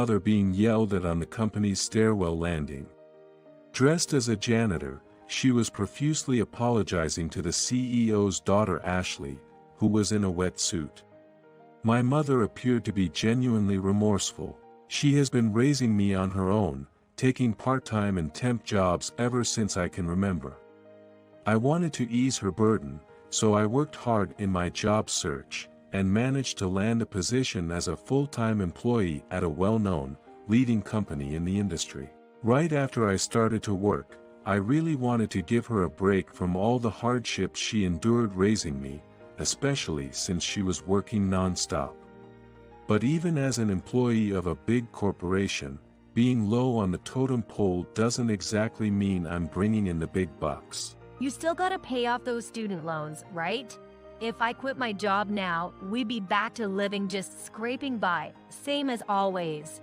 mother being yelled at on the company's stairwell landing. Dressed as a janitor, she was profusely apologizing to the CEO's daughter Ashley, who was in a wetsuit. My mother appeared to be genuinely remorseful. She has been raising me on her own, taking part-time and temp jobs ever since I can remember. I wanted to ease her burden, so I worked hard in my job search, and managed to land a position as a full-time employee at a well-known, leading company in the industry. Right after I started to work, I really wanted to give her a break from all the hardships she endured raising me, especially since she was working non-stop. But even as an employee of a big corporation, being low on the totem pole doesn't exactly mean I'm bringing in the big bucks. You still gotta pay off those student loans, right? If I quit my job now, we'd be back to living just scraping by, same as always.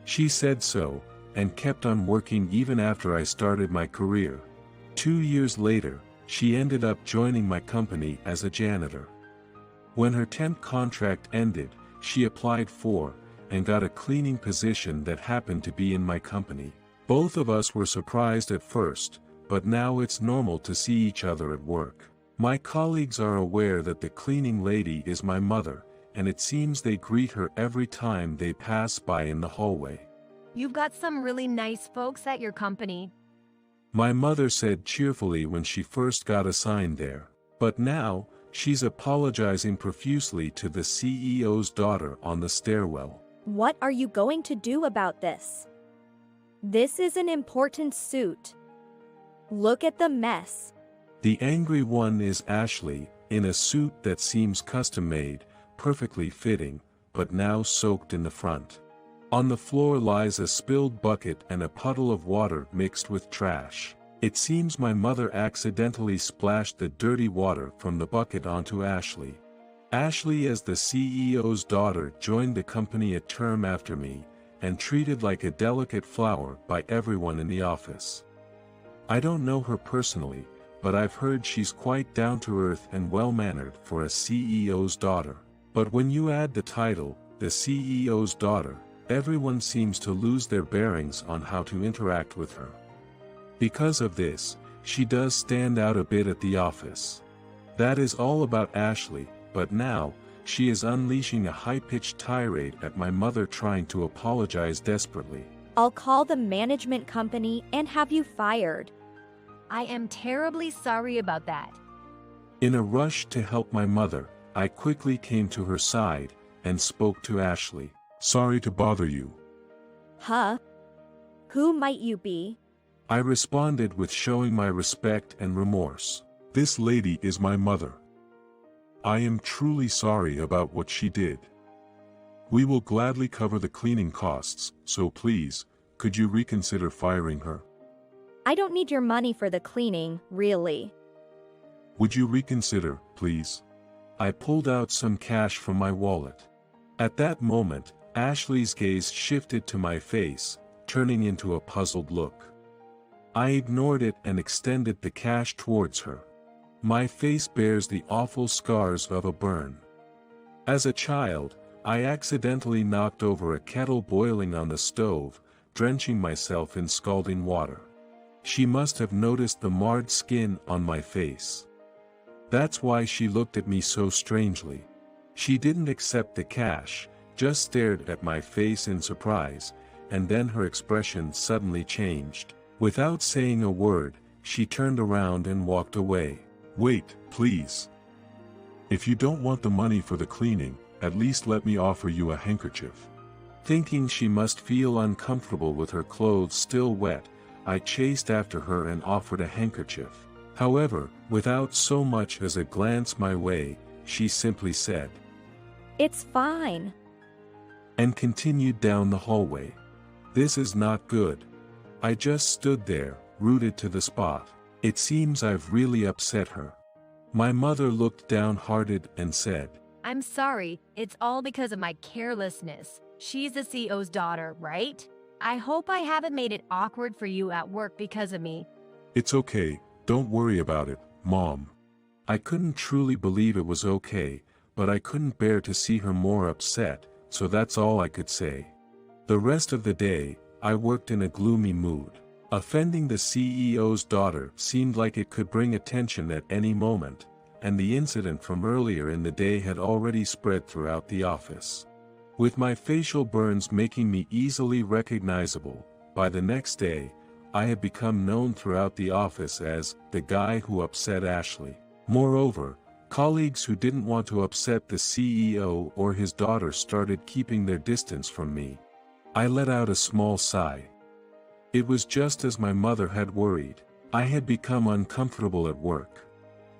She said so, and kept on working even after I started my career. 2 years later, she ended up joining my company as a janitor. When her temp contract ended, she applied for, and got a cleaning position that happened to be in my company. Both of us were surprised at first, but now it's normal to see each other at work. My colleagues are aware that the cleaning lady is my mother, and it seems they greet her every time they pass by in the hallway. You've got some really nice folks at your company. My mother said cheerfully when she first got assigned there. But now, she's apologizing profusely to the CEO's daughter on the stairwell. What are you going to do about this? This is an important suit. Look at the mess. The angry one is Ashley, in a suit that seems custom-made, perfectly fitting, but now soaked in the front. On the floor lies a spilled bucket and a puddle of water mixed with trash. It seems my mother accidentally splashed the dirty water from the bucket onto Ashley. Ashley, as the CEO's daughter, joined the company a term after me, and treated like a delicate flower by everyone in the office. I don't know her personally, but I've heard she's quite down-to-earth and well-mannered for a CEO's daughter. But when you add the title, the CEO's daughter, everyone seems to lose their bearings on how to interact with her. Because of this, she does stand out a bit at the office. That is all about Ashley, but now, she is unleashing a high-pitched tirade at my mother, trying to apologize desperately. I'll call the management company and have you fired. I am terribly sorry about that. In a rush to help my mother, I quickly came to her side, and spoke to Ashley. Sorry to bother you. Huh? Who might you be? I responded with showing my respect and remorse. This lady is my mother. I am truly sorry about what she did. We will gladly cover the cleaning costs, so please, could you reconsider firing her? I don't need your money for the cleaning, really. Would you reconsider, please? I pulled out some cash from my wallet. At that moment, Ashley's gaze shifted to my face, turning into a puzzled look. I ignored it and extended the cash towards her. My face bears the awful scars of a burn. As a child, I accidentally knocked over a kettle boiling on the stove, drenching myself in scalding water. She must have noticed the marred skin on my face. That's why she looked at me so strangely. She didn't accept the cash, just stared at my face in surprise, and then her expression suddenly changed. Without saying a word, she turned around and walked away. Wait, please. If you don't want the money for the cleaning, at least let me offer you a handkerchief. Thinking she must feel uncomfortable with her clothes still wet, I chased after her and offered a handkerchief. However, without so much as a glance my way, she simply said, It's fine. And continued down the hallway. This is not good. I just stood there, rooted to the spot. It seems I've really upset her. My mother looked downhearted and said, I'm sorry, it's all because of my carelessness. She's the CEO's daughter, right? I hope I haven't made it awkward for you at work because of me. It's okay, don't worry about it, Mom. I couldn't truly believe it was okay, but I couldn't bear to see her more upset, so that's all I could say. The rest of the day, I worked in a gloomy mood. Offending the CEO's daughter seemed like it could bring attention at any moment, and the incident from earlier in the day had already spread throughout the office. With my facial burns making me easily recognizable, by the next day, I had become known throughout the office as the guy who upset Ashley. Moreover, colleagues who didn't want to upset the CEO or his daughter started keeping their distance from me. I let out a small sigh. It was just as my mother had worried. I had become uncomfortable at work.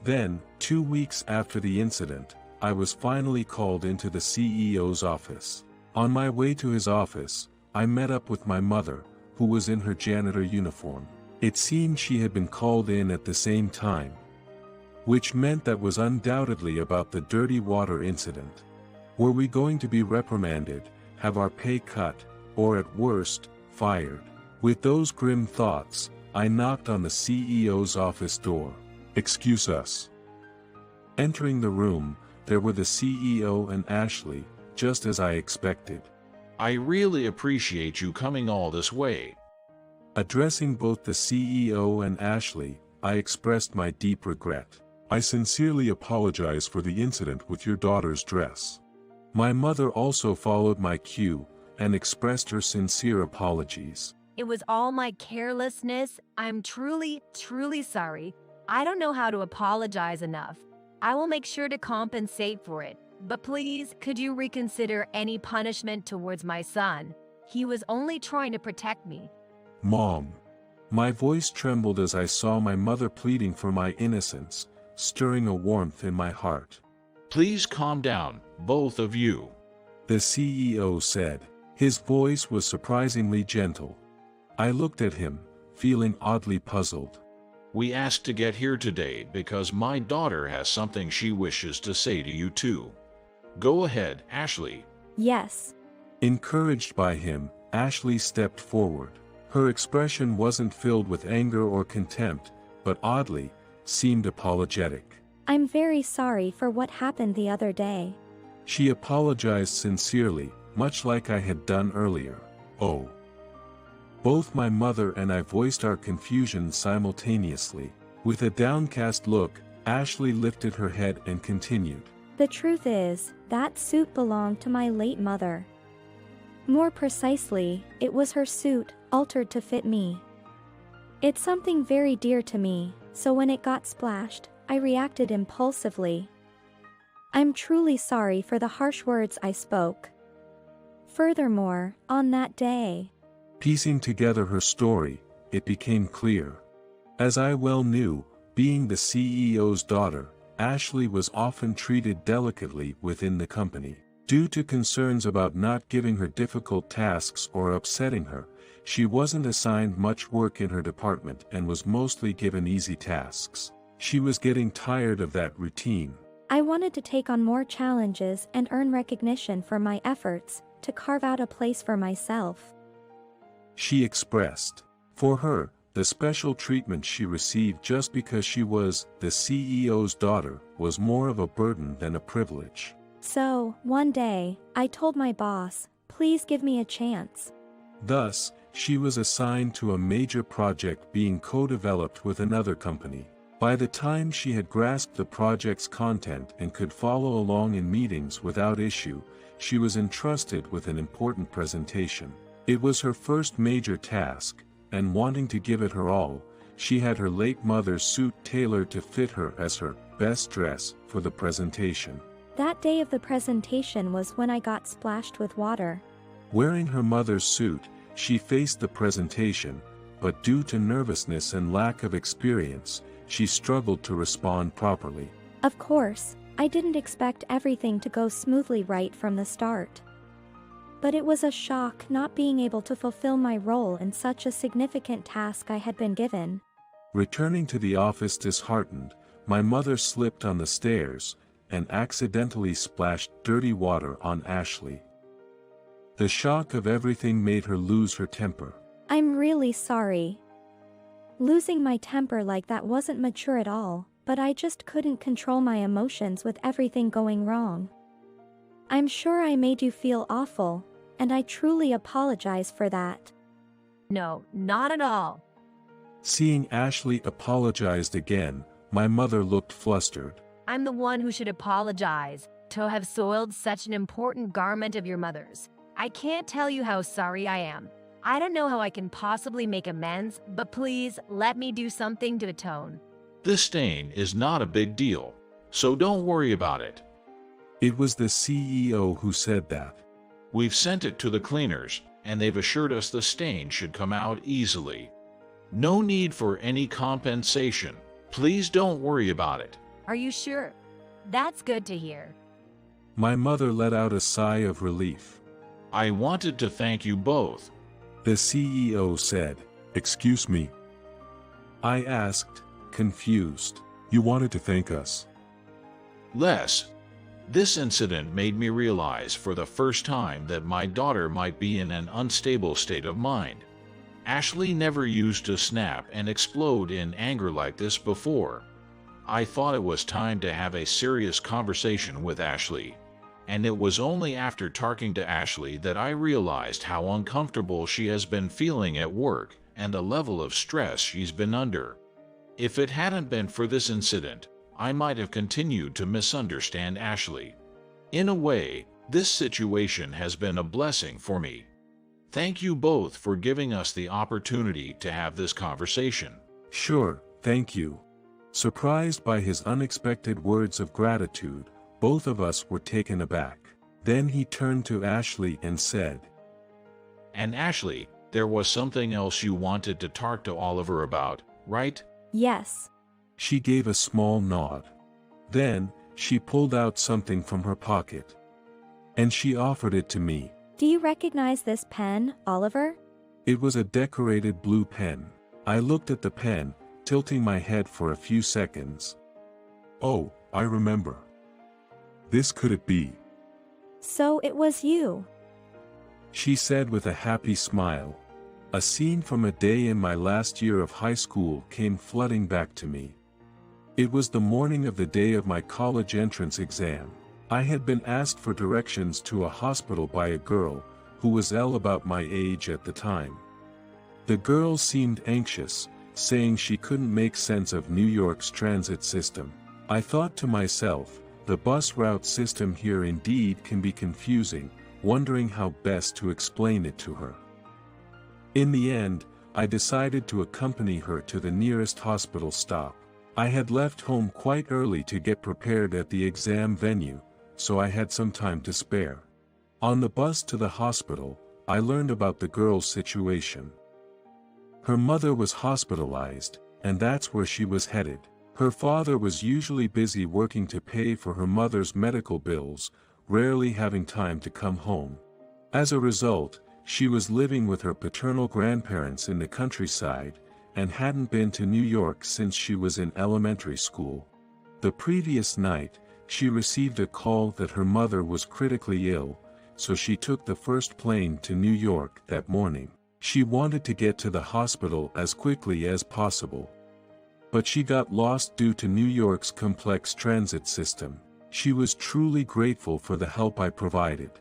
Then, 2 weeks after the incident, I was finally called into the CEO's office. On my way to his office, I met up with my mother, who was in her janitor uniform. It seemed she had been called in at the same time, which meant that was undoubtedly about the dirty water incident. Were we going to be reprimanded, have our pay cut, or at worst, fired? With those grim thoughts, I knocked on the CEO's office door. "Excuse us." Entering the room, there were the CEO and Ashley, just as I expected. I really appreciate you coming all this way. Addressing both the CEO and Ashley, I expressed my deep regret. "I sincerely apologize for the incident with your daughter's dress." My mother also followed my cue, and expressed her sincere apologies. It was all my carelessness. I'm truly, truly sorry. I don't know how to apologize enough. I will make sure to compensate for it. But please, could you reconsider any punishment towards my son? He was only trying to protect me. "Mom." My voice trembled as I saw my mother pleading for my innocence, stirring a warmth in my heart. Please calm down, both of you. The CEO said. His voice was surprisingly gentle. I looked at him, feeling oddly puzzled. We asked to get here today because my daughter has something she wishes to say to you too. Go ahead, Ashley. Yes. Encouraged by him, Ashley stepped forward. Her expression wasn't filled with anger or contempt, but oddly, seemed apologetic. I'm very sorry for what happened the other day. She apologized sincerely, much like I had done earlier. Oh. Both my mother and I voiced our confusion simultaneously. With a downcast look, Ashley lifted her head and continued. The truth is, that suit belonged to my late mother. More precisely, it was her suit, altered to fit me. It's something very dear to me, so when it got splashed, I reacted impulsively. I'm truly sorry for the harsh words I spoke. Furthermore, on that day, piecing together her story, it became clear. As I well knew, being the CEO's daughter, Ashley was often treated delicately within the company. Due to concerns about not giving her difficult tasks or upsetting her, she wasn't assigned much work in her department and was mostly given easy tasks. She was getting tired of that routine. I wanted to take on more challenges and earn recognition for my efforts to carve out a place for myself. She expressed. For her, the special treatment she received just because she was the CEO's daughter was more of a burden than a privilege. So, one day, I told my boss, please give me a chance. Thus, she was assigned to a major project being co-developed with another company. By the time she had grasped the project's content and could follow along in meetings without issue, she was entrusted with an important presentation. It was her first major task, and wanting to give it her all, she had her late mother's suit tailored to fit her as her best dress for the presentation. That day of the presentation was when I got splashed with water. Wearing her mother's suit, she faced the presentation, but due to nervousness and lack of experience, she struggled to respond properly. Of course, I didn't expect everything to go smoothly right from the start. But it was a shock not being able to fulfill my role in such a significant task I had been given. Returning to the office disheartened, my mother slipped on the stairs and accidentally splashed dirty water on Ashley. The shock of everything made her lose her temper. I'm really sorry. Losing my temper like that wasn't mature at all, but I just couldn't control my emotions with everything going wrong. I'm sure I made you feel awful, and I truly apologize for that. No, not at all. Seeing Ashley apologized again, my mother looked flustered. I'm the one who should apologize to have soiled such an important garment of your mother's. I can't tell you how sorry I am. I don't know how I can possibly make amends, but please let me do something to atone. This stain is not a big deal, so don't worry about it. It was the CEO who said that. We've sent it to the cleaners, and they've assured us the stain should come out easily. No need for any compensation. Please don't worry about it. Are you sure? That's good to hear. My mother let out a sigh of relief. I wanted to thank you both. The CEO said, "Excuse me?" I asked, confused. "You wanted to thank us?" Les, this incident made me realize for the first time that my daughter might be in an unstable state of mind. Ashley never used to snap and explode in anger like this before. I thought it was time to have a serious conversation with Ashley, and it was only after talking to Ashley that I realized how uncomfortable she has been feeling at work and the level of stress she's been under. If it hadn't been for this incident, I might have continued to misunderstand Ashley. In a way, this situation has been a blessing for me. Thank you both for giving us the opportunity to have this conversation. "Sure, thank you." Surprised by his unexpected words of gratitude, both of us were taken aback. Then he turned to Ashley and said, And Ashley, there was something else you wanted to talk to Oliver about, right? Yes. She gave a small nod. Then, she pulled out something from her pocket. And she offered it to me. Do you recognize this pen, Oliver? It was a decorated blue pen. I looked at the pen, tilting my head for a few seconds. "Oh, I remember. This could it be?" So it was you. She said with a happy smile. A scene from a day in my last year of high school came flooding back to me. It was the morning of the day of my college entrance exam. I had been asked for directions to a hospital by a girl, who was about my age at the time. The girl seemed anxious, saying she couldn't make sense of New York's transit system. I thought to myself, the bus route system here indeed can be confusing, wondering how best to explain it to her. In the end, I decided to accompany her to the nearest hospital stop. I had left home quite early to get prepared at the exam venue, so I had some time to spare. On the bus to the hospital, I learned about the girl's situation. Her mother was hospitalized, and that's where she was headed. Her father was usually busy working to pay for her mother's medical bills, rarely having time to come home. As a result, she was living with her paternal grandparents in the countryside, and hadn't been to New York since she was in elementary school. The previous night, she received a call that her mother was critically ill, so she took the first plane to New York that morning. She wanted to get to the hospital as quickly as possible. But she got lost due to New York's complex transit system. She was truly grateful for the help I provided.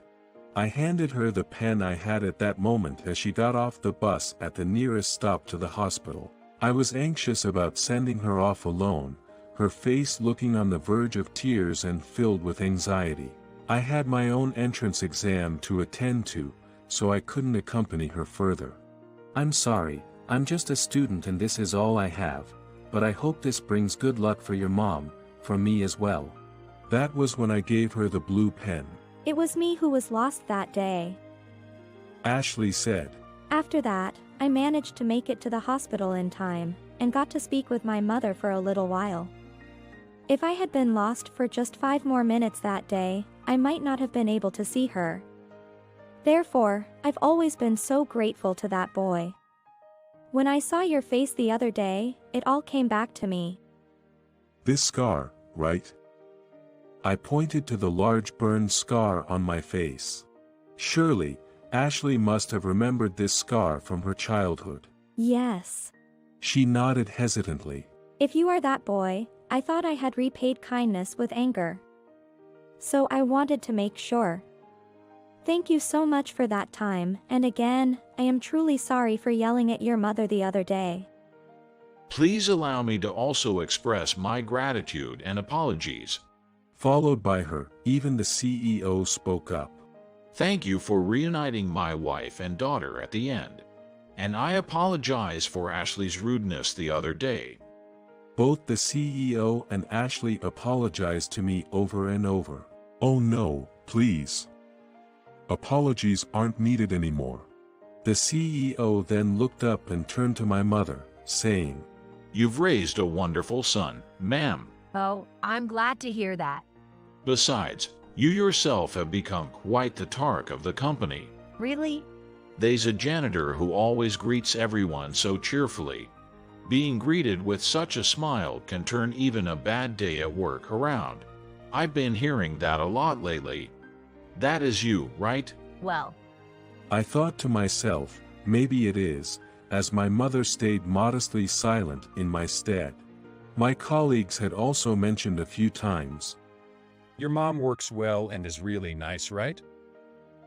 I handed her the pen I had at that moment as she got off the bus at the nearest stop to the hospital. I was anxious about sending her off alone, her face looking on the verge of tears and filled with anxiety. I had my own entrance exam to attend to, so I couldn't accompany her further. "I'm sorry, I'm just a student and this is all I have, but I hope this brings good luck for your mom, for me as well." That was when I gave her the blue pen. It was me who was lost that day. Ashley said. After that, I managed to make it to the hospital in time, and got to speak with my mother for a little while. If I had been lost for just 5 more minutes that day, I might not have been able to see her. Therefore, I've always been so grateful to that boy. When I saw your face the other day, it all came back to me. "This scar, right?" I pointed to the large burned scar on my face. Surely, Ashley must have remembered this scar from her childhood. Yes. She nodded hesitantly. If you are that boy, I thought I had repaid kindness with anger. So I wanted to make sure. Thank you so much for that time, and again, I am truly sorry for yelling at your mother the other day. Please allow me to also express my gratitude and apologies. Followed by her, even the CEO spoke up. Thank you for reuniting my wife and daughter at the end. And I apologize for Ashley's rudeness the other day. Both the CEO and Ashley apologized to me over and over. Oh no, please. Apologies aren't needed anymore. The CEO then looked up and turned to my mother, saying, You've raised a wonderful son, ma'am. Oh, I'm glad to hear that. Besides, you yourself have become quite the tark of the company. Really? There's a janitor who always greets everyone so cheerfully. Being greeted with such a smile can turn even a bad day at work around. I've been hearing that a lot lately. That is you, right? Well, I thought to myself, maybe it is, as my mother stayed modestly silent in my stead. My colleagues had also mentioned a few times. Your mom works well and is really nice, right?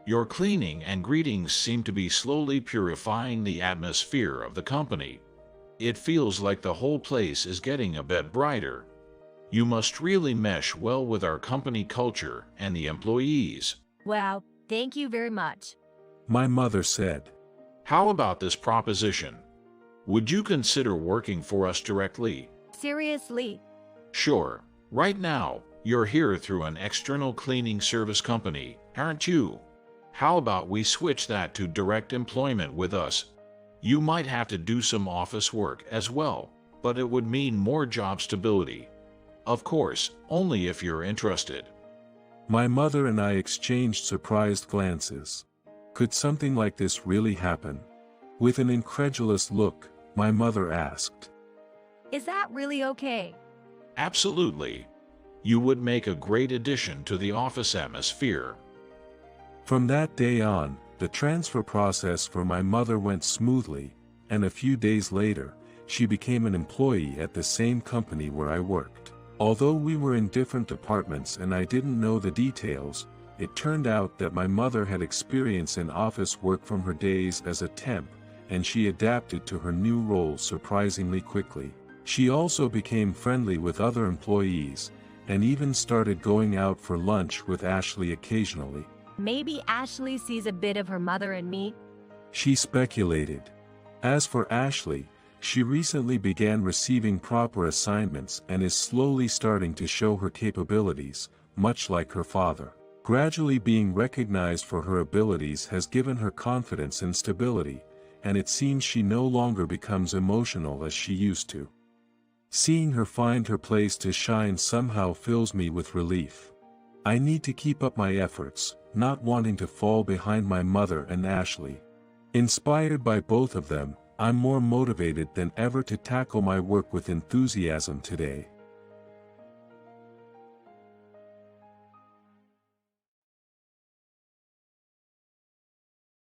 Your cleaning and greetings seem to be slowly purifying the atmosphere of the company. It feels like the whole place is getting a bit brighter. You must really mesh well with our company culture and the employees. wow, thank you very much. My mother said. How about this proposition? Would you consider working for us directly? Seriously? Sure. Right now, you're here through an external cleaning service company, aren't you? How about we switch that to direct employment with us? You might have to do some office work as well, but it would mean more job stability. Of course, only if you're interested. My mother and I exchanged surprised glances. Could something like this really happen? With an incredulous look, my mother asked. Is that really okay? Absolutely. You would make a great addition to the office atmosphere. From that day on, the transfer process for my mother went smoothly, and a few days later, she became an employee at the same company where I worked. Although we were in different departments and I didn't know the details, it turned out that my mother had experience in office work from her days as a temp, and she adapted to her new role surprisingly quickly. She also became friendly with other employees, and even started going out for lunch with Ashley occasionally. Maybe Ashley sees a bit of her mother in me. She speculated. As for Ashley, she recently began receiving proper assignments and is slowly starting to show her capabilities, much like her father. Gradually being recognized for her abilities has given her confidence and stability, and it seems she no longer becomes emotional as she used to. Seeing her find her place to shine somehow fills me with relief. I need to keep up my efforts, not wanting to fall behind my mother and Ashley. Inspired by both of them, I'm more motivated than ever to tackle my work with enthusiasm today.